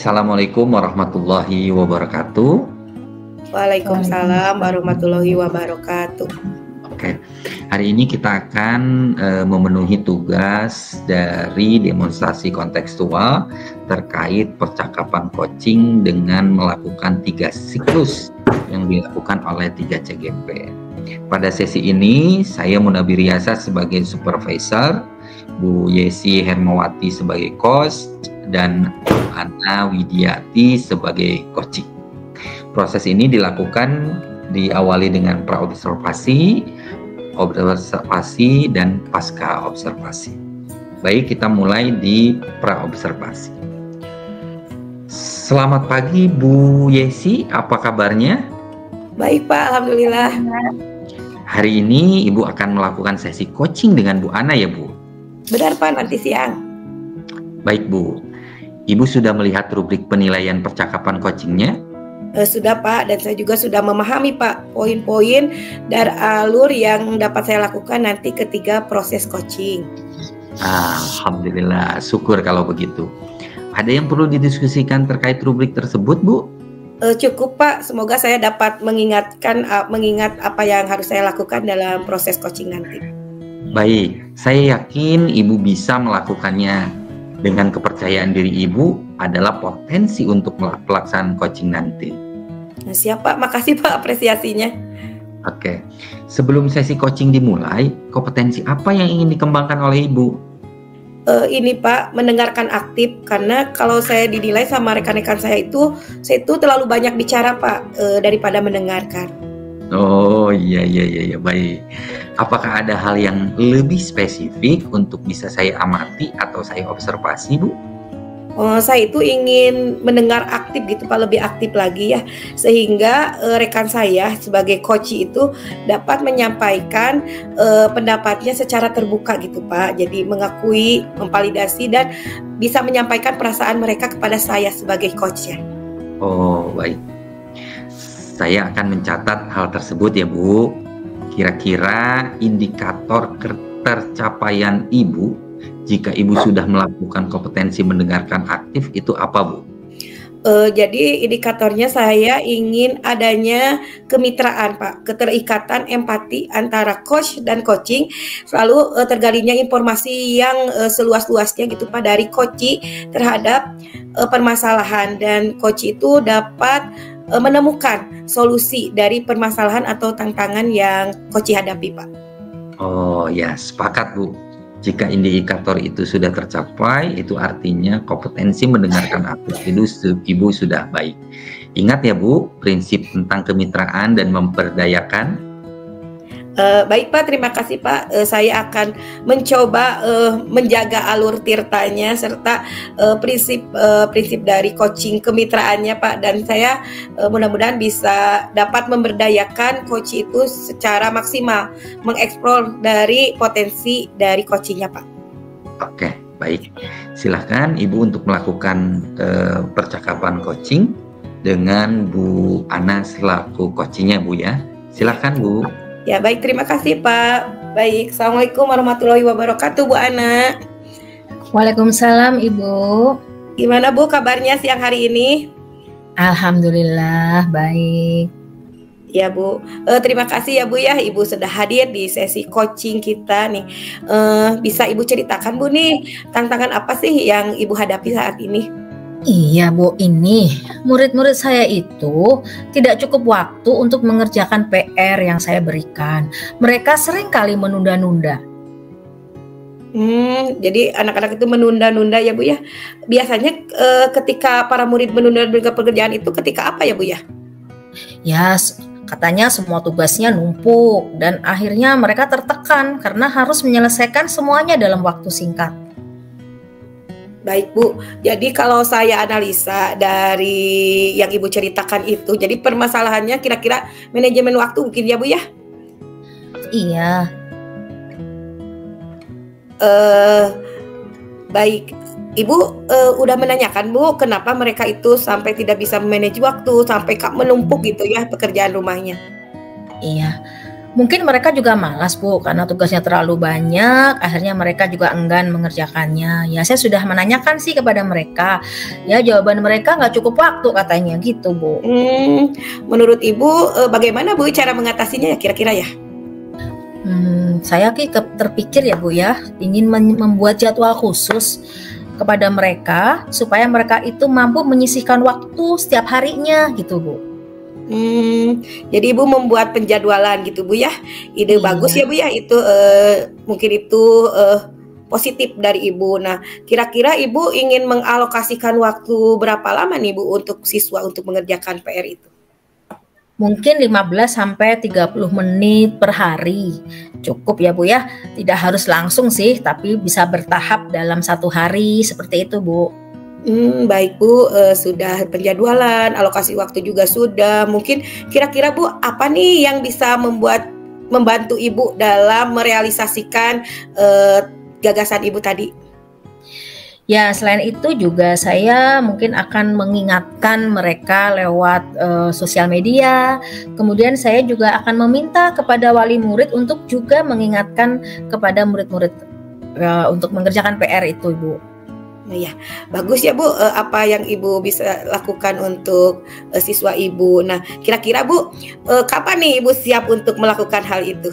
Assalamualaikum warahmatullahi wabarakatuh. Waalaikumsalam warahmatullahi wabarakatuh. Oke, hari ini kita akan memenuhi tugas dari demonstrasi kontekstual terkait percakapan coaching dengan melakukan 3 siklus yang dilakukan oleh 3 CGP. Pada sesi ini, saya Munabir Yasa sebagai supervisor, Bu Yesi Hermawati sebagai coach, dan Ana Widiati sebagai coaching. Proses ini diawali dengan praobservasi, observasi, dan pasca observasi. Baik, kita mulai di praobservasi. Selamat pagi Bu Yesi, apa kabarnya? Baik Pak, Alhamdulillah. Hari ini Ibu akan melakukan sesi coaching dengan Bu Ana ya Bu? Benar Pak, nanti siang. Baik Bu, Ibu sudah melihat rubrik penilaian percakapan coachingnya? Sudah Pak, dan saya juga sudah memahami Pak poin-poin dan alur yang dapat saya lakukan nanti ketika proses coaching. Alhamdulillah, syukur kalau begitu. Ada yang perlu didiskusikan terkait rubrik tersebut Bu? Cukup Pak, semoga saya dapat mengingat apa yang harus saya lakukan dalam proses coaching nanti. Baik, saya yakin Ibu bisa melakukannya. Dengan kepercayaan diri Ibu adalah potensi untuk pelaksanaan coaching nanti. Siap Pak, makasih Pak apresiasinya. Oke, sebelum sesi coaching dimulai, kompetensi apa yang ingin dikembangkan oleh Ibu? Ini Pak, mendengarkan aktif, karena kalau saya dinilai sama rekan-rekan saya itu terlalu banyak bicara Pak, daripada mendengarkan. Oh iya, baik. Apakah ada hal yang lebih spesifik untuk bisa saya amati atau saya observasi Bu? Saya itu ingin mendengar aktif gitu Pak, lebih aktif lagi ya, sehingga rekan saya sebagai coach itu dapat menyampaikan pendapatnya secara terbuka gitu Pak. Jadi mengakui, memvalidasi, dan bisa menyampaikan perasaan mereka kepada saya sebagai coach ya. Oh baik, saya akan mencatat hal tersebut ya Bu. Kira-kira indikator ketercapaian Ibu jika Ibu sudah melakukan kompetensi mendengarkan aktif itu apa Bu? Jadi indikatornya saya ingin adanya kemitraan Pak, keterikatan empati antara coach dan coaching, selalu tergalinya informasi yang seluas-luasnya gitu Pak dari coach terhadap permasalahan, dan coach itu dapat menemukan solusi dari permasalahan atau tantangan yang coach hadapi Pak. Oh ya, sepakat Bu. Jika indikator itu sudah tercapai, itu artinya kompetensi mendengarkan aktif Ibu sudah baik. Ingat ya Bu, prinsip tentang kemitraan dan memperdayakan. Baik Pak, terima kasih Pak. Saya akan mencoba menjaga alur tirtanya serta prinsip dari coaching kemitraannya Pak, dan saya mudah-mudahan bisa dapat memberdayakan coach itu secara maksimal, mengeksplor dari potensi dari coachingnya Pak. Oke, baik. Silahkan Ibu untuk melakukan percakapan coaching dengan Bu Ana selaku coachingnya Bu ya. Silahkan Bu. Ya baik, terima kasih Pak. Baik, Assalamualaikum warahmatullahi wabarakatuh Bu Ana. Waalaikumsalam Ibu. Gimana Bu kabarnya siang hari ini? Alhamdulillah baik. Ya Bu, terima kasih ya Bu ya, Ibu sudah hadir di sesi coaching kita nih. Bisa Ibu ceritakan Bu nih, tantangan apa sih yang Ibu hadapi saat ini? Iya Bu, ini murid-murid saya itu tidak cukup waktu untuk mengerjakan PR yang saya berikan. Mereka sering kali menunda-nunda. Jadi anak-anak itu menunda-nunda ya Bu ya. Biasanya ketika para murid menunda-nunda pekerjaan itu ketika apa ya Bu ya? Ya, katanya semua tugasnya numpuk dan akhirnya mereka tertekan karena harus menyelesaikan semuanya dalam waktu singkat. Baik Bu, jadi kalau saya analisa dari yang Ibu ceritakan itu, jadi permasalahannya kira-kira manajemen waktu mungkin ya Bu ya? Iya. Baik, Ibu udah menanyakan Bu, kenapa mereka itu sampai tidak bisa manage waktu, sampai menumpuk gitu ya pekerjaan rumahnya? Iya, Mungkin mereka juga malas Bu, karena tugasnya terlalu banyak, akhirnya mereka juga enggan mengerjakannya. Ya saya sudah menanyakan sih kepada mereka, ya jawaban mereka nggak cukup waktu katanya gitu Bu. Menurut Ibu bagaimana Bu cara mengatasinya ya kira-kira ya? Saya terpikir ya Bu ya, ingin membuat jadwal khusus kepada mereka supaya mereka itu mampu menyisihkan waktu setiap harinya gitu Bu. Jadi Ibu membuat penjadwalan gitu Bu ya. Ide bagus ya Bu ya, itu mungkin itu positif dari Ibu. Nah, kira-kira Ibu ingin mengalokasikan waktu berapa lama nih Bu untuk siswa untuk mengerjakan PR itu? Mungkin 15 sampai 30 menit per hari. Cukup ya Bu ya. Tidak harus langsung sih, tapi bisa bertahap dalam 1 hari seperti itu Bu. Baik Bu, sudah penjadwalan, alokasi waktu juga sudah. Mungkin kira-kira Bu, apa nih yang bisa membantu Ibu dalam merealisasikan gagasan Ibu tadi? Ya, selain itu juga saya mungkin akan mengingatkan mereka lewat sosial media. Kemudian saya juga akan meminta kepada wali murid untuk juga mengingatkan kepada murid-murid untuk mengerjakan PR itu, Bu. Ya, bagus ya Bu, apa yang Ibu bisa lakukan untuk siswa Ibu. Nah, kira-kira Bu, kapan nih Ibu siap untuk melakukan hal itu?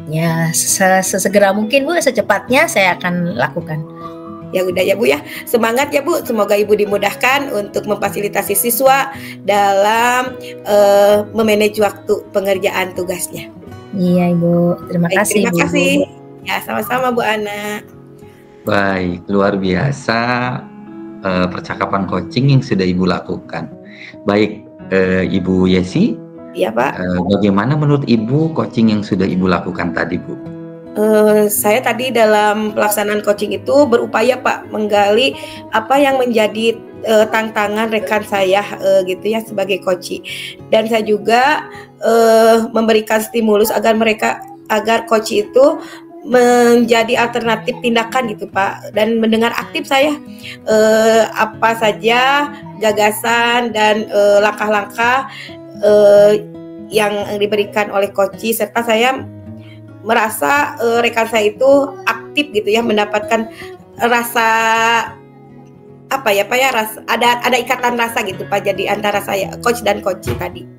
Ya, sesegera mungkin Bu, secepatnya saya akan lakukan. Ya udah ya Bu ya, semangat ya Bu, semoga Ibu dimudahkan untuk memfasilitasi siswa dalam memanage waktu pengerjaan tugasnya. Iya Ibu, terima kasih. Terima kasih. Ya, sama-sama Bu Ana. Baik, luar biasa percakapan coaching yang sudah Ibu lakukan. Baik, Ibu Yesi. Iya Pak. Bagaimana menurut Ibu coaching yang sudah Ibu lakukan tadi Bu? Saya tadi dalam pelaksanaan coaching itu berupaya Pak menggali apa yang menjadi tantangan rekan saya gitu ya sebagai coach. Dan saya juga memberikan stimulus agar coach itu menjadi alternatif tindakan gitu Pak, dan mendengar aktif saya apa saja gagasan dan langkah-langkah yang diberikan oleh coach, serta saya merasa rekan saya itu aktif gitu ya, mendapatkan rasa apa ya Pak ya, ada ikatan rasa gitu Pak, jadi antara saya coach dan coach tadi.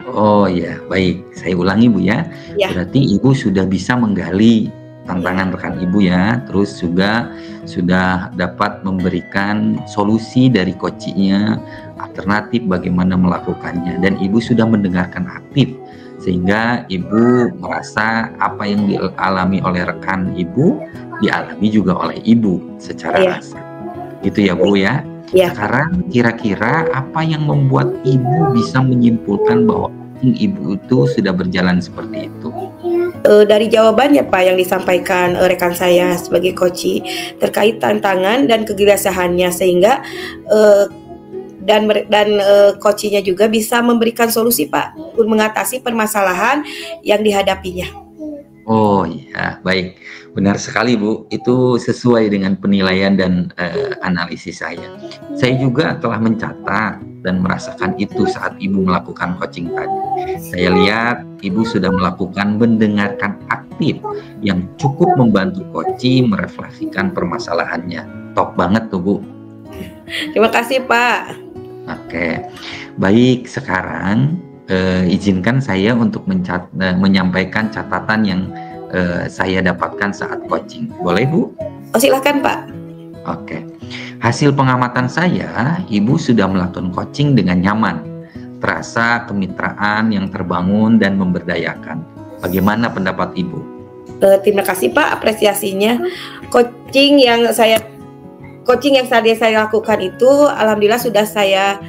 Oh ya, baik. Saya ulangi Bu ya. Berarti Ibu sudah bisa menggali tantangan rekan Ibu ya. Terus juga sudah dapat memberikan solusi dari coachingnya, alternatif bagaimana melakukannya. Dan Ibu sudah mendengarkan aktif. Sehingga Ibu merasa apa yang dialami oleh rekan Ibu, dialami juga oleh Ibu secara rasa. Gitu ya Bu ya. Sekarang kira-kira apa yang membuat Ibu bisa menyimpulkan bahwa Ibu itu sudah berjalan seperti itu? Dari jawabannya Pak yang disampaikan rekan saya sebagai coach terkait tantangan dan kegelisahannya, sehingga dan coachnya juga bisa memberikan solusi Pak untuk mengatasi permasalahan yang dihadapinya. Oh ya, baik. Benar sekali Bu, itu sesuai dengan penilaian dan analisis saya. Saya juga telah mencatat dan merasakan itu saat Ibu melakukan coaching tadi. Saya lihat Ibu sudah melakukan mendengarkan aktif yang cukup membantu coaching merefleksikan permasalahannya. Top banget tuh Bu. Terima kasih Pak. Oke, baik, sekarang izinkan saya untuk menyampaikan catatan yang saya dapatkan saat coaching. Boleh Bu? Oh, silakan Pak. Oke. Hasil pengamatan saya, Ibu sudah melakukan coaching dengan nyaman. Terasa kemitraan yang terbangun dan memberdayakan. Bagaimana pendapat Ibu? Terima kasih Pak apresiasinya. Coaching yang tadi saya lakukan itu alhamdulillah sudah saya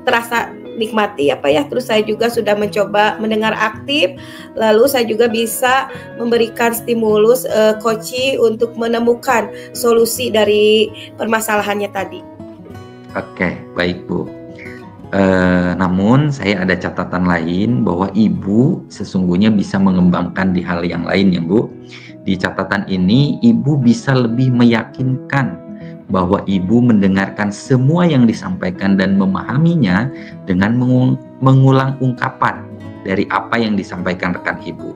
terasa nikmati ya Pak ya. Terus saya juga sudah mencoba mendengar aktif, lalu saya juga bisa memberikan stimulus coaching untuk menemukan solusi dari permasalahannya tadi. Oke, baik Bu. Namun saya ada catatan lain bahwa Ibu sesungguhnya bisa mengembangkan di hal yang lain ya Bu. Di catatan ini Ibu bisa lebih meyakinkan bahwa Ibu mendengarkan semua yang disampaikan dan memahaminya dengan mengulang ungkapan dari apa yang disampaikan rekan Ibu.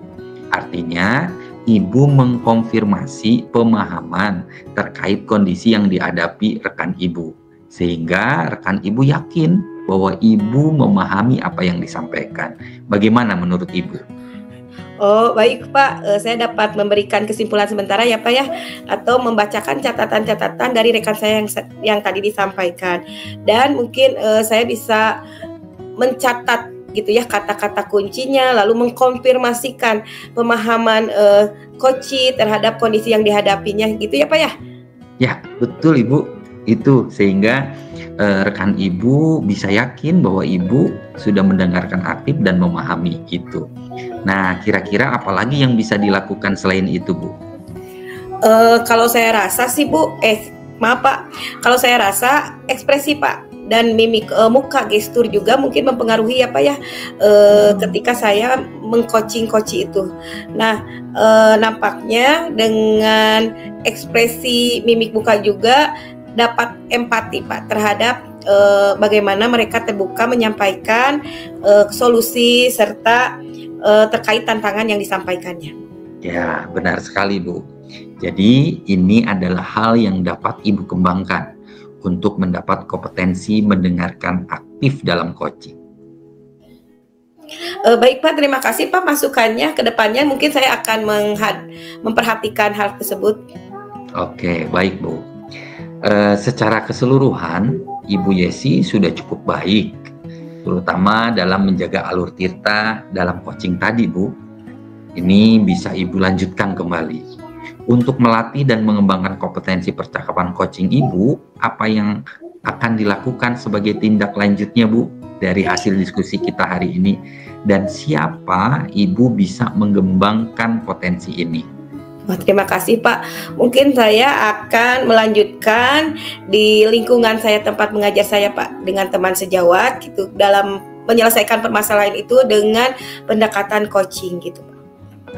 Artinya, Ibu mengkonfirmasi pemahaman terkait kondisi yang dihadapi rekan Ibu, sehingga rekan Ibu yakin bahwa Ibu memahami apa yang disampaikan. Bagaimana menurut Ibu? Oh, baik Pak, saya dapat memberikan kesimpulan sementara ya Pak ya, atau membacakan catatan-catatan dari rekan saya yang tadi disampaikan. Dan mungkin saya bisa mencatat gitu ya kata-kata kuncinya, lalu mengkonfirmasikan pemahaman Koci terhadap kondisi yang dihadapinya gitu ya Pak ya? Ya, betul Ibu. Itu sehingga rekan Ibu bisa yakin bahwa Ibu sudah mendengarkan aktif dan memahami itu. Nah, kira-kira apa lagi yang bisa dilakukan selain itu, Bu? Kalau saya rasa sih Bu, maaf Pak, kalau saya rasa ekspresi Pak dan mimik muka, gestur juga mungkin mempengaruhi ya Pak ya, ketika saya mengcoaching Koci itu. Nah, nampaknya dengan ekspresi mimik muka juga dapat empati Pak terhadap bagaimana mereka terbuka menyampaikan solusi serta terkait tantangan yang disampaikannya. Ya, benar sekali Bu. Jadi ini adalah hal yang dapat Ibu kembangkan untuk mendapat kompetensi mendengarkan aktif dalam coaching. Baik Pak, terima kasih Pak masukannya. Kedepannya mungkin saya akan memperhatikan hal tersebut. Oke, baik Bu. Secara keseluruhan, Ibu Yesi sudah cukup baik, terutama dalam menjaga alur tirta dalam coaching tadi, Bu. Ini bisa Ibu lanjutkan kembali. Untuk melatih dan mengembangkan kompetensi percakapan coaching Ibu, apa yang akan dilakukan sebagai tindak lanjutnya, Bu, dari hasil diskusi kita hari ini? Dan siapa Ibu bisa mengembangkan potensi ini? Terima kasih Pak. Mungkin saya akan melanjutkan di lingkungan saya, tempat mengajar saya Pak, dengan teman sejawat gitu, dalam menyelesaikan permasalahan itu dengan pendekatan coaching gitu Pak.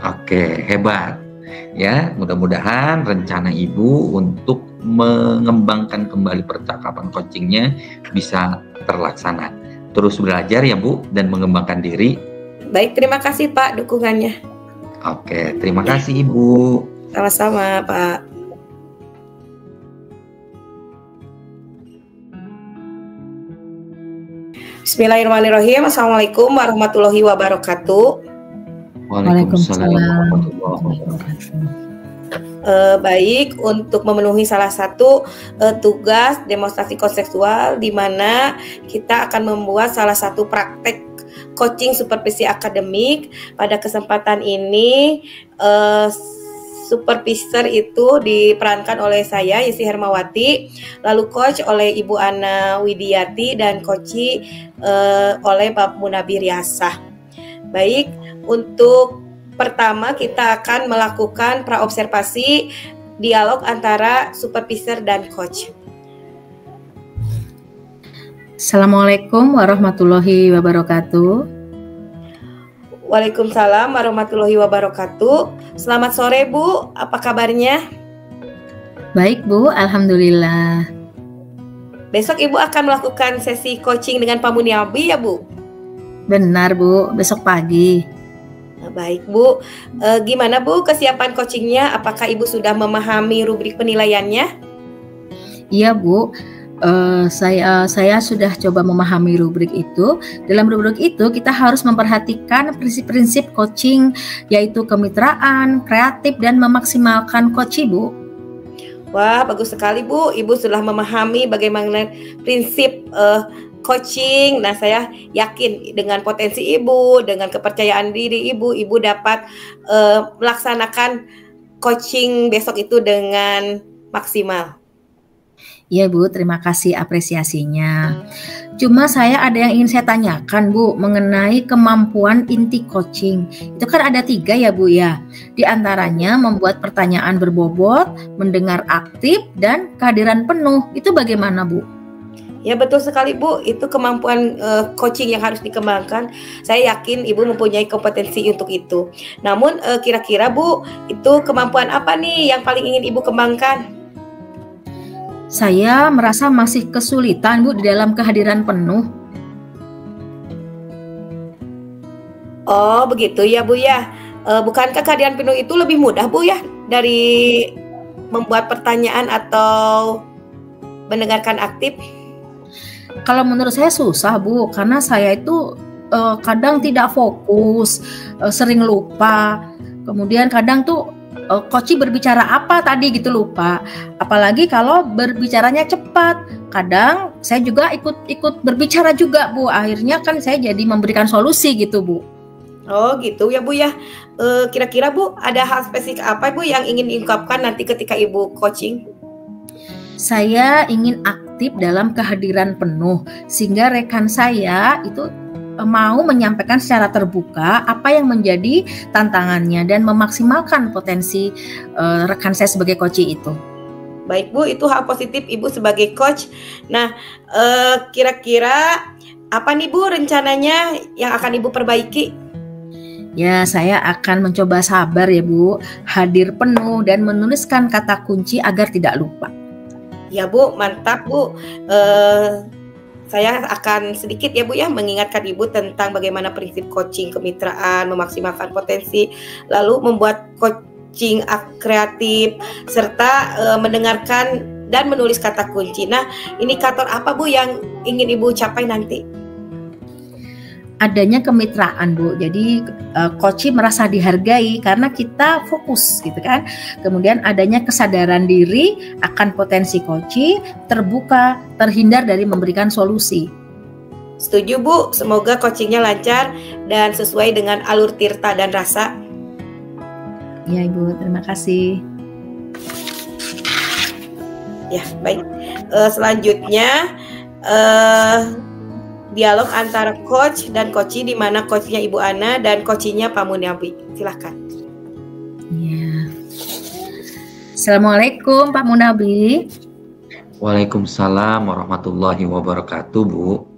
Oke, hebat. Ya, mudah-mudahan rencana Ibu untuk mengembangkan kembali percakapan coachingnya bisa terlaksana. Terus belajar ya Bu, dan mengembangkan diri. Baik, terima kasih Pak dukungannya. Oke, terima kasih Ibu. Sama-sama Pak. Bismillahirrahmanirrahim. Assalamualaikum warahmatullahi wabarakatuh. Waalaikumsalam warahmatullahi wabarakatuh. Baik, untuk memenuhi salah satu tugas demonstrasi kontekstual, di mana kita akan membuat salah satu praktek coaching supervisi akademik. Pada kesempatan ini supervisor itu diperankan oleh saya, Yesi Hermawati, lalu coach oleh Ibu Ana Widiati, dan coachi oleh Pak Munabir Yasah. Baik, untuk pertama kita akan melakukan praobservasi dialog antara supervisor dan coach. Assalamualaikum warahmatullahi wabarakatuh. Waalaikumsalam warahmatullahi wabarakatuh. Selamat sore Bu, apa kabarnya? Baik Bu, alhamdulillah. Besok Ibu akan melakukan sesi coaching dengan Pak Muniabi ya Bu? Benar Bu, besok pagi. Baik Bu, gimana Bu kesiapan coachingnya? Apakah Ibu sudah memahami rubrik penilaiannya? Iya Bu, saya sudah coba memahami rubrik itu. Dalam rubrik itu kita harus memperhatikan prinsip-prinsip coaching, yaitu kemitraan, kreatif, dan memaksimalkan coaching Bu. Wah, bagus sekali Bu, Ibu sudah memahami bagaimana prinsip coaching. Nah, saya yakin dengan potensi Ibu, dengan kepercayaan diri Ibu dapat melaksanakan coaching besok itu dengan maksimal. Iya Bu, terima kasih apresiasinya. Cuma saya ada yang ingin saya tanyakan Bu, mengenai kemampuan inti coaching. Itu kan ada 3 ya Bu ya. Di antaranya membuat pertanyaan berbobot, mendengar aktif, dan kehadiran penuh. Itu bagaimana Bu? Ya betul sekali Bu, itu kemampuan coaching yang harus dikembangkan. Saya yakin Ibu mempunyai kompetensi untuk itu. Namun kira-kira Bu, itu kemampuan apa nih yang paling ingin Ibu kembangkan? Saya merasa masih kesulitan Bu di dalam kehadiran penuh. Oh, begitu ya Bu ya. Bukankah kehadiran penuh itu lebih mudah Bu ya dari membuat pertanyaan atau mendengarkan aktif? Kalau menurut saya susah Bu, karena saya itu kadang tidak fokus, sering lupa. Kemudian kadang tuh Koci berbicara apa tadi gitu lupa. Apalagi kalau berbicaranya cepat. Kadang saya juga ikut berbicara juga Bu. Akhirnya kan saya jadi memberikan solusi gitu Bu. Oh gitu ya Bu ya. Kira-kira Bu ada hal spesifik apa Bu yang ingin diungkapkan nanti ketika Ibu coaching? Saya ingin aktif dalam kehadiran penuh sehingga rekan saya itu mau menyampaikan secara terbuka apa yang menjadi tantangannya dan memaksimalkan potensi rekan saya sebagai coach itu. Baik Bu, itu hal positif Ibu sebagai coach. Nah, kira-kira apa nih Bu rencananya yang akan Ibu perbaiki? Ya, saya akan mencoba sabar ya Bu, hadir penuh dan menuliskan kata kunci agar tidak lupa. Ya Bu, mantap Bu. Saya akan sedikit ya Bu ya mengingatkan Ibu tentang bagaimana prinsip coaching kemitraan, memaksimalkan potensi, lalu membuat coaching kreatif, serta mendengarkan dan menulis kata kunci. Nah, indikator apa Bu yang ingin Ibu capai nanti? Adanya kemitraan Bu, jadi coach merasa dihargai karena kita fokus gitu kan. Kemudian adanya kesadaran diri akan potensi coach, terbuka, terhindar dari memberikan solusi. Setuju Bu, semoga coachingnya lancar dan sesuai dengan alur tirta dan rasa. Ya Ibu, terima kasih. Ya baik, selanjutnya dialog antara coach dan coachee di mana coachnya Ibu Ana dan coachee-nya Pak Munabi. Silahkan. Ya. Assalamualaikum Pak Munabi. Waalaikumsalam warahmatullahi wabarakatuh Bu.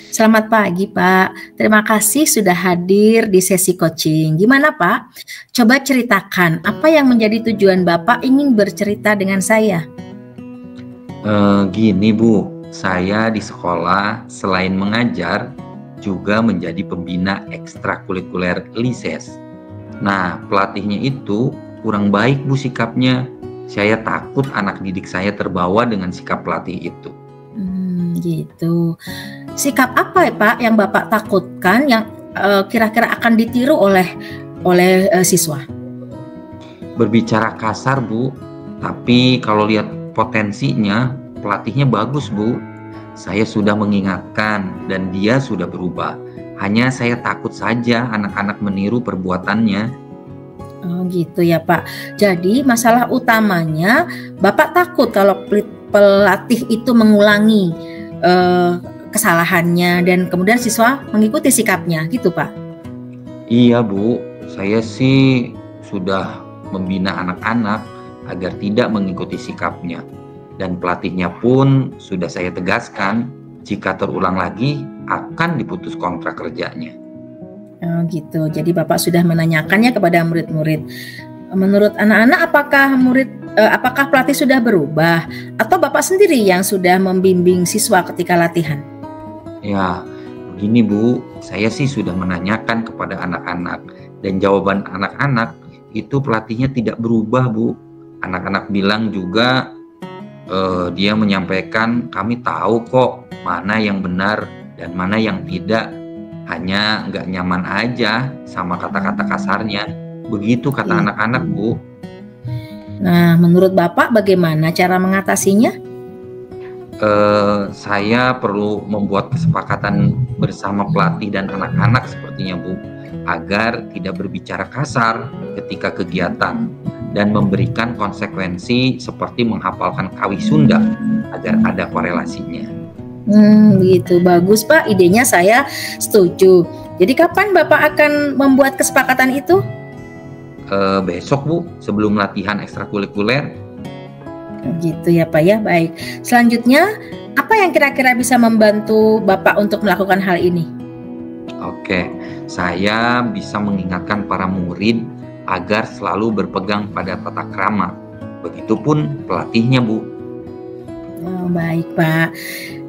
Selamat pagi Pak. Terima kasih sudah hadir di sesi coaching. Gimana Pak? Coba ceritakan apa yang menjadi tujuan Bapak ingin bercerita dengan saya. Gini Bu. Saya di sekolah selain mengajar juga menjadi pembina ekstrakurikuler LISES. Nah, pelatihnya itu kurang baik Bu sikapnya. Saya takut anak didik saya terbawa dengan sikap pelatih itu. Gitu. Sikap apa ya Pak yang Bapak takutkan yang kira-kira akan ditiru oleh siswa? Berbicara kasar Bu, tapi kalau lihat potensinya pelatihnya bagus Bu. Saya sudah mengingatkan dan dia sudah berubah. Hanya saya takut saja anak-anak meniru perbuatannya. Oh gitu ya Pak. Jadi masalah utamanya Bapak takut kalau pelatih itu mengulangi kesalahannya dan kemudian siswa mengikuti sikapnya gitu Pak. Iya Bu, saya sih sudah membina anak-anak agar tidak mengikuti sikapnya. Dan pelatihnya pun sudah saya tegaskan, jika terulang lagi akan diputus kontrak kerjanya. Oh gitu, jadi Bapak sudah menanyakannya kepada murid-murid. Menurut anak-anak apakah pelatih sudah berubah atau Bapak sendiri yang sudah membimbing siswa ketika latihan? Ya, begini Bu, saya sih sudah menanyakan kepada anak-anak dan jawaban anak-anak itu pelatihnya tidak berubah Bu. Anak-anak bilang juga dia menyampaikan kami tahu kok mana yang benar dan mana yang tidak, hanya nggak nyaman aja sama kata-kata kasarnya. Begitu kata anak-anak Bu. Nah, menurut Bapak bagaimana cara mengatasinya? Saya perlu membuat kesepakatan bersama pelatih dan anak-anak sepertinya Bu, agar tidak berbicara kasar ketika kegiatan dan memberikan konsekuensi seperti menghafalkan Kawi Sunda agar ada korelasinya. Begitu, bagus Pak, idenya saya setuju. Jadi kapan Bapak akan membuat kesepakatan itu? Besok Bu, sebelum latihan ekstrakurikuler. Gitu ya Pak ya, baik. Selanjutnya, apa yang kira-kira bisa membantu Bapak untuk melakukan hal ini? Oke, saya bisa mengingatkan para murid agar selalu berpegang pada tata krama. Begitupun pelatihnya Bu. Oh, baik Pak.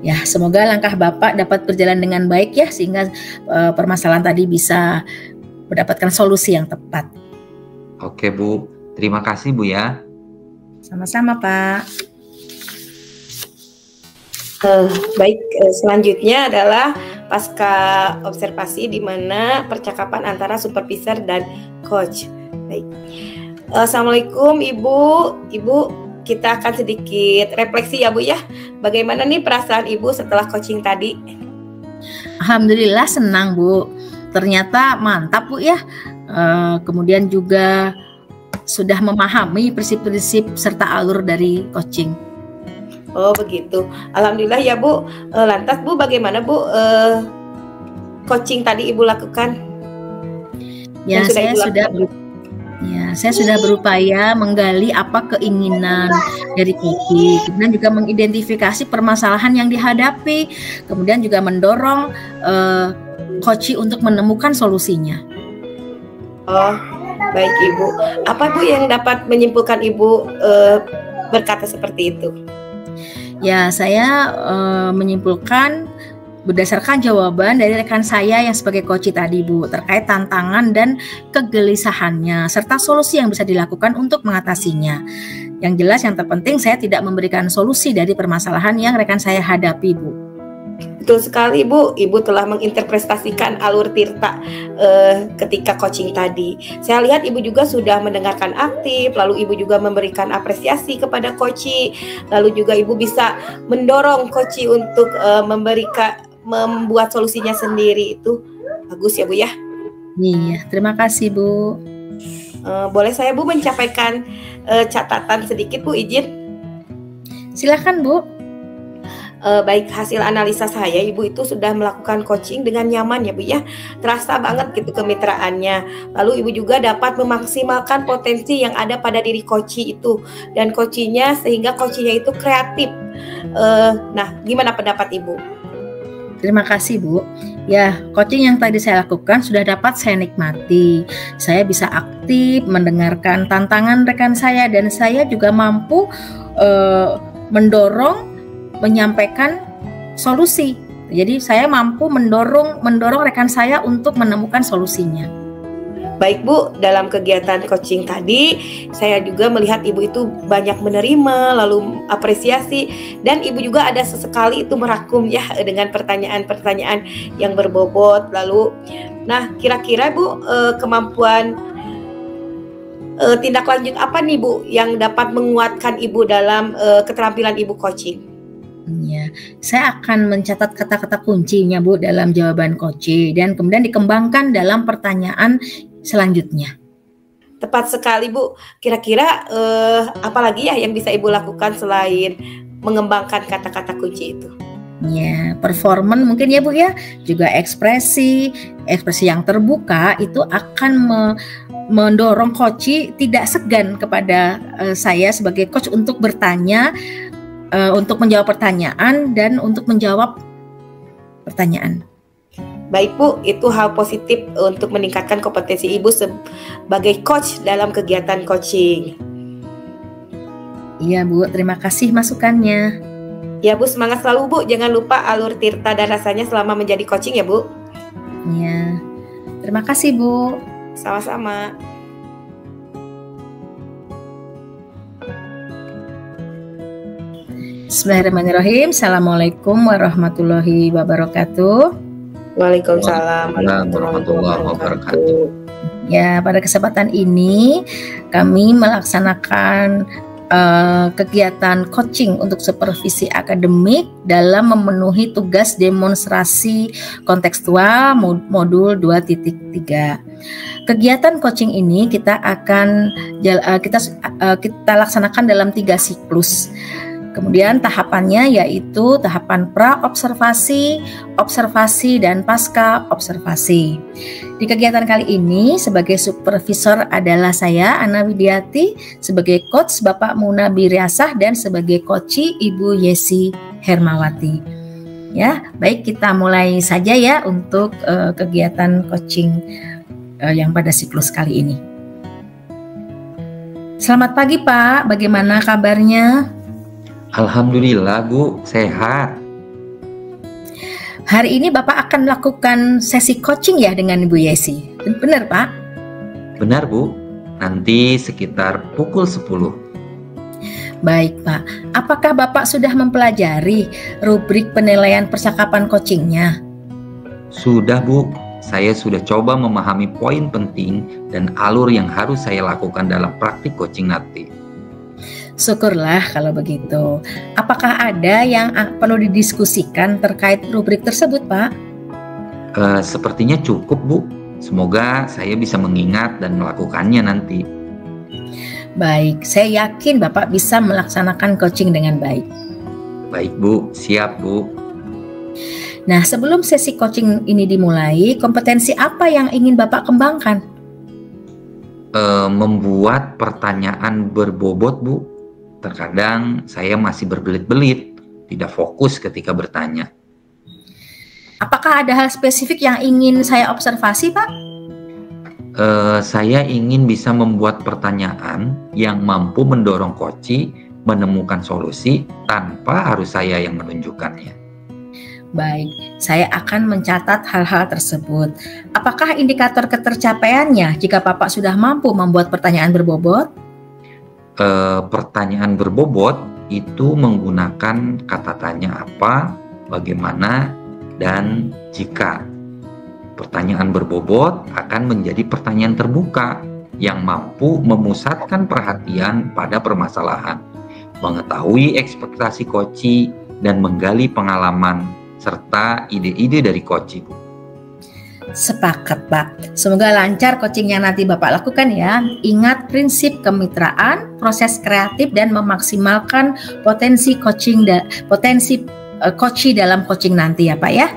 Ya, semoga langkah Bapak dapat berjalan dengan baik ya, sehingga permasalahan tadi bisa mendapatkan solusi yang tepat. Oke Bu, terima kasih Bu ya. Sama-sama Pak. Baik, selanjutnya adalah pasca observasi di mana percakapan antara supervisor dan coach. Baik. Assalamualaikum Ibu. Ibu, kita akan sedikit refleksi ya Bu ya. Bagaimana nih perasaan Ibu setelah coaching tadi? Alhamdulillah senang Bu. Ternyata mantap Bu ya. Kemudian juga sudah memahami prinsip-prinsip serta alur dari coaching. Oh begitu. Alhamdulillah ya Bu. Lantas Bu, bagaimana Bu coaching tadi Ibu lakukan? Ya, saya sudah berupaya menggali apa keinginan dari coach, kemudian juga mengidentifikasi permasalahan yang dihadapi, kemudian juga mendorong coach untuk menemukan solusinya. Oh, baik Ibu. Apa Bu yang dapat menyimpulkan Ibu berkata seperti itu? Ya, saya menyimpulkan berdasarkan jawaban dari rekan saya yang sebagai coach tadi Bu, terkait tantangan dan kegelisahannya serta solusi yang bisa dilakukan untuk mengatasinya. Yang jelas yang terpenting saya tidak memberikan solusi dari permasalahan yang rekan saya hadapi Bu. Betul sekali Bu, Ibu telah menginterpretasikan alur Tirta ketika coaching tadi. Saya lihat Ibu juga sudah mendengarkan aktif, lalu Ibu juga memberikan apresiasi kepada coach, lalu juga Ibu bisa mendorong coach untuk membuat solusinya sendiri. Itu bagus ya Bu ya. Iya, terima kasih Bu. Boleh saya Bu mencapaikan catatan sedikit Bu, izin? Silakan Bu. Baik, hasil analisa saya, Ibu itu sudah melakukan coaching dengan nyaman ya Bu ya. Terasa banget gitu kemitraannya. Lalu Ibu juga dapat memaksimalkan potensi yang ada pada diri coach itu dan coachnya, sehingga coachnya itu kreatif. Nah, gimana pendapat Ibu? Terima kasih Bu. Ya, coaching yang tadi saya lakukan sudah dapat saya nikmati. Saya bisa aktif mendengarkan tantangan rekan saya dan saya juga mampu menyampaikan solusi. Jadi saya mampu mendorong rekan saya untuk menemukan solusinya. Baik Bu, dalam kegiatan coaching tadi saya juga melihat Ibu itu banyak menerima, lalu apresiasi, dan Ibu juga ada sesekali itu merangkum ya dengan pertanyaan-pertanyaan yang berbobot. Lalu, nah kira-kira Bu, kemampuan tindak lanjut apa nih Bu yang dapat menguatkan Ibu dalam keterampilan Ibu coaching? Ya, saya akan mencatat kata-kata kuncinya Bu dalam jawaban coach dan kemudian dikembangkan dalam pertanyaan selanjutnya. Tepat sekali Bu. Kira-kira apa lagi ya yang bisa Ibu lakukan selain mengembangkan kata-kata kunci itu? Ya, performan mungkin ya Bu ya, juga ekspresi yang terbuka itu akan mendorong coach tidak segan kepada saya sebagai coach untuk bertanya, untuk menjawab pertanyaan dan untuk menjawab pertanyaan. Baik Bu, itu hal positif untuk meningkatkan kompetensi Ibu sebagai coach dalam kegiatan coaching. Iya Bu, terima kasih masukannya. Ya Bu, semangat selalu Bu. Jangan lupa alur Tirta dan rasanya selama menjadi coaching ya Bu. Iya, terima kasih Bu. Sama-sama. Bismillahirrahmanirrahim. Assalamualaikum warahmatullahi wabarakatuh. Waalaikumsalam warahmatullahi wabarakatuh. Ya, pada kesempatan ini kami melaksanakan kegiatan coaching untuk supervisi akademik dalam memenuhi tugas demonstrasi kontekstual modul 2.3. Kegiatan coaching ini kita laksanakan dalam 3 siklus. Kemudian tahapannya yaitu tahapan pra-observasi, observasi, dan pasca observasi. Di kegiatan kali ini sebagai supervisor adalah saya, Ana Widiati, sebagai coach Bapak Munabi Riasah, dan sebagai coach Ibu Yesi Hermawati. Ya, baik, kita mulai saja ya untuk kegiatan coaching yang pada siklus kali ini. Selamat pagi Pak, bagaimana kabarnya? Alhamdulillah Bu, sehat. Hari ini Bapak akan melakukan sesi coaching ya dengan Ibu Yesi. Benar Pak? Benar Bu, nanti sekitar pukul 10. Baik Pak, apakah Bapak sudah mempelajari rubrik penilaian percakapan coachingnya? Sudah Bu, saya sudah coba memahami poin penting dan alur yang harus saya lakukan dalam praktik coaching nanti. Syukurlah kalau begitu. Apakah ada yang perlu didiskusikan terkait rubrik tersebut Pak? Sepertinya cukup Bu, semoga saya bisa mengingat dan melakukannya nanti. Baik, saya yakin Bapak bisa melaksanakan coaching dengan baik. Baik Bu, siap Bu. Nah, sebelum sesi coaching ini dimulai, kompetensi apa yang ingin Bapak kembangkan? Membuat pertanyaan berbobot Bu. Terkadang saya masih berbelit-belit, tidak fokus ketika bertanya. Apakah ada hal spesifik yang ingin saya observasi Pak? Saya ingin bisa membuat pertanyaan yang mampu mendorong coach menemukan solusi tanpa harus saya yang menunjukkannya. Baik, saya akan mencatat hal-hal tersebut. Apakah indikator ketercapaiannya jika Bapak sudah mampu membuat pertanyaan berbobot? Pertanyaan berbobot itu menggunakan kata tanya apa, bagaimana, dan jika. Pertanyaan berbobot akan menjadi pertanyaan terbuka yang mampu memusatkan perhatian pada permasalahan, mengetahui ekspektasi coach dan menggali pengalaman serta ide-ide dari coach. Sepakat Pak. Semoga lancar coaching yang nanti Bapak lakukan ya. Ingat prinsip kemitraan, proses kreatif dan memaksimalkan potensi coaching coach dalam coaching nanti ya Pak ya.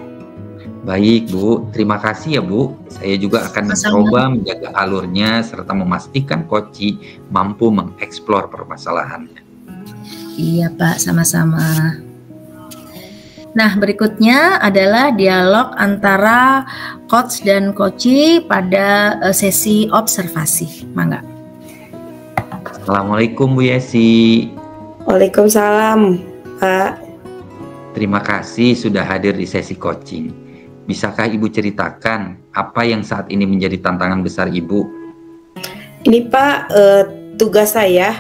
Baik Bu, terima kasih ya Bu. Saya juga akan mencoba menjaga alurnya serta memastikan coach mampu mengeksplor permasalahannya. Iya Pak, sama-sama. Nah, berikutnya adalah dialog antara coach dan coachee pada sesi observasi. Mangga. Assalamualaikum Bu Yesi. Waalaikumsalam Pak. Terima kasih sudah hadir di sesi coaching. Bisakah Ibu ceritakan apa yang saat ini menjadi tantangan besar Ibu? Ini Pak, tugas saya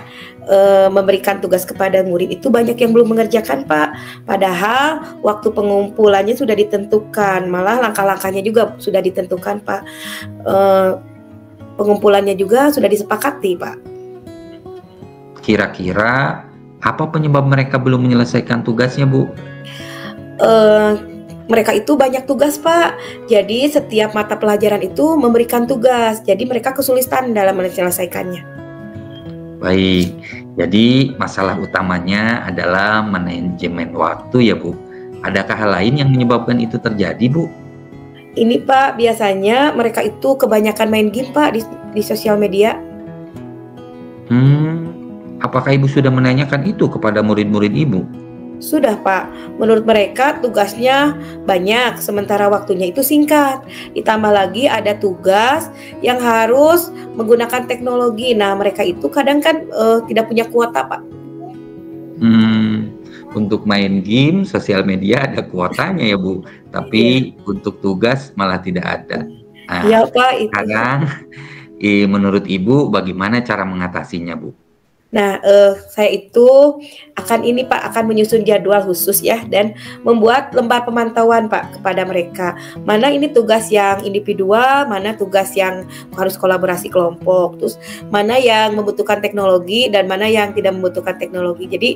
memberikan tugas kepada murid itu banyak yang belum mengerjakan Pak. Padahal waktu pengumpulannya sudah ditentukan, malah langkah-langkahnya juga sudah ditentukan Pak. Pengumpulannya juga sudah disepakati Pak. Kira-kira apa penyebab mereka belum menyelesaikan tugasnya Bu? Mereka itu banyak tugas Pak. Jadi setiap mata pelajaran itu memberikan tugas. Jadi mereka kesulitan dalam menyelesaikannya. Baik, jadi masalah utamanya adalah manajemen waktu ya Bu. Adakah hal lain yang menyebabkan itu terjadi Bu? Ini Pak, biasanya mereka itu kebanyakan main game Pak di sosial media. Apakah Ibu sudah menanyakan itu kepada murid-murid Ibu? Sudah Pak, menurut mereka tugasnya banyak, sementara waktunya itu singkat. Ditambah lagi ada tugas yang harus menggunakan teknologi. Nah mereka itu kadang kan tidak punya kuota Pak. Untuk main game, sosial media ada kuotanya ya Bu. Tapi untuk tugas malah tidak ada. Iya Pak. Sekarang menurut Ibu bagaimana cara mengatasinya Bu? Nah, saya itu akan menyusun jadwal khusus ya dan membuat lembar pemantauan Pak kepada mereka. Mana ini tugas yang individual, mana tugas yang harus kolaborasi kelompok, terus mana yang membutuhkan teknologi dan mana yang tidak membutuhkan teknologi. Jadi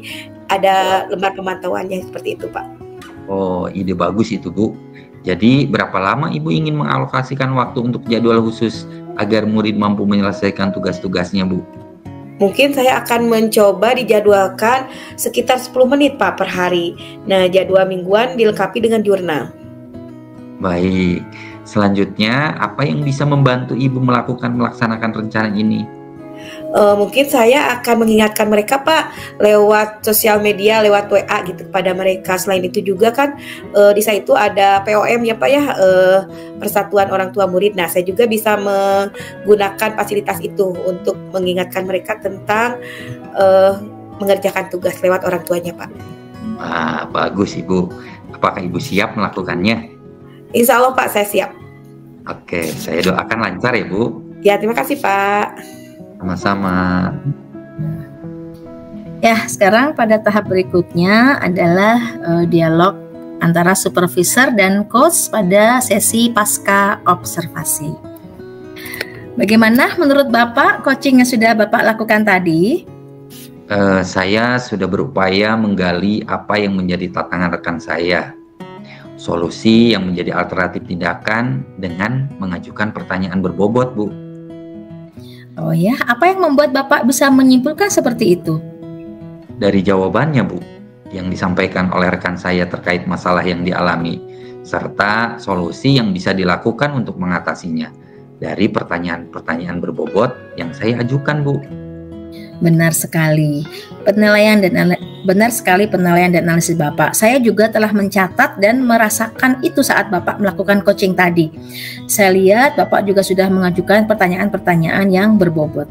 ada lembar pemantauannya seperti itu Pak. Oh, ide bagus itu Bu. Jadi berapa lama Ibu ingin mengalokasikan waktu untuk jadwal khusus agar murid mampu menyelesaikan tugas-tugasnya Bu? Mungkin saya akan mencoba dijadwalkan sekitar 10 menit Pak per hari. Nah, jadwal mingguan dilengkapi dengan jurnal. Baik, selanjutnya apa yang bisa membantu Ibu melaksanakan rencana ini? Mungkin saya akan mengingatkan mereka Pak lewat sosial media, lewat WA gitu kepada mereka. Selain itu juga kan di saya itu ada POM ya Pak ya, Persatuan Orang Tua Murid. Nah saya juga bisa menggunakan fasilitas itu untuk mengingatkan mereka tentang mengerjakan tugas lewat orang tuanya, Pak. Bagus Ibu. Apakah Ibu siap melakukannya? Insya Allah Pak, saya siap. Oke, saya doakan lancar ya Bu. Ya, terima kasih Pak. Sama-sama. Ya, sekarang pada tahap berikutnya adalah dialog antara supervisor dan coach pada sesi pasca observasi. Bagaimana menurut Bapak coaching yang sudah Bapak lakukan tadi? Saya sudah berupaya menggali apa yang menjadi tantangan rekan saya, solusi yang menjadi alternatif tindakan dengan mengajukan pertanyaan berbobot, Bu. Oh ya, apa yang membuat Bapak bisa menyimpulkan seperti itu? Dari jawabannya, Bu, yang disampaikan oleh rekan saya terkait masalah yang dialami, serta solusi yang bisa dilakukan untuk mengatasinya dari pertanyaan-pertanyaan berbobot yang saya ajukan, Bu. Benar sekali. Benar sekali penilaian dan analisis Bapak. Saya juga telah mencatat dan merasakan itu saat Bapak melakukan coaching tadi. Saya lihat Bapak juga sudah mengajukan pertanyaan-pertanyaan yang berbobot.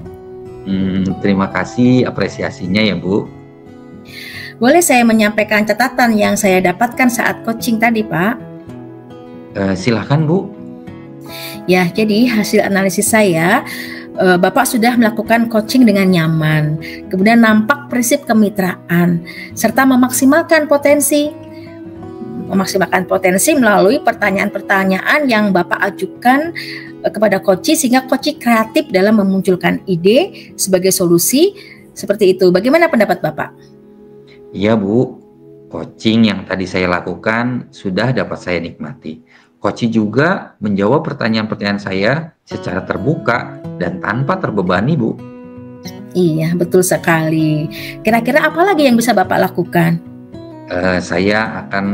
Terima kasih apresiasinya ya, Bu. Boleh saya menyampaikan catatan yang saya dapatkan saat coaching tadi, Pak? Silahkan, Bu. Ya, jadi hasil analisis saya, Bapak sudah melakukan coaching dengan nyaman, kemudian nampak prinsip kemitraan, serta memaksimalkan potensi melalui pertanyaan-pertanyaan yang Bapak ajukan kepada coach, sehingga coach kreatif dalam memunculkan ide sebagai solusi, seperti itu. Bagaimana pendapat Bapak? Iya, Bu, coaching yang tadi saya lakukan sudah dapat saya nikmati. Coach juga menjawab pertanyaan-pertanyaan saya secara terbuka dan tanpa terbebani, Bu. Iya, betul sekali. Kira-kira apa lagi yang bisa Bapak lakukan? Saya akan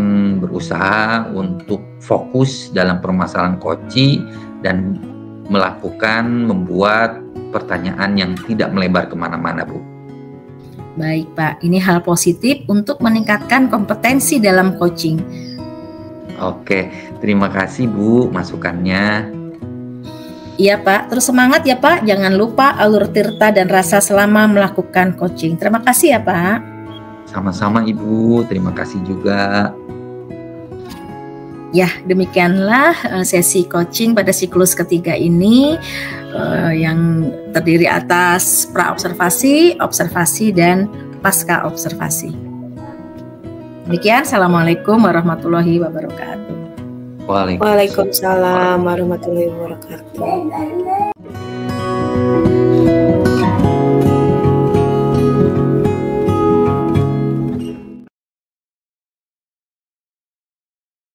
berusaha untuk fokus dalam permasalahan coach dan membuat pertanyaan yang tidak melebar kemana-mana, Bu. Baik, Pak. Ini hal positif untuk meningkatkan kompetensi dalam coaching. Oke, terima kasih Bu masukannya. Iya Pak, terus semangat ya Pak. Jangan lupa alur tirta dan rasa selama melakukan coaching. Terima kasih ya Pak. Sama-sama Ibu, terima kasih juga. Ya, demikianlah sesi coaching pada siklus ketiga ini yang terdiri atas pra-observasi, observasi, dan pasca observasi. Demikian, Assalamualaikum warahmatullahi wabarakatuh. Waalaikumsalam warahmatullahi wabarakatuh.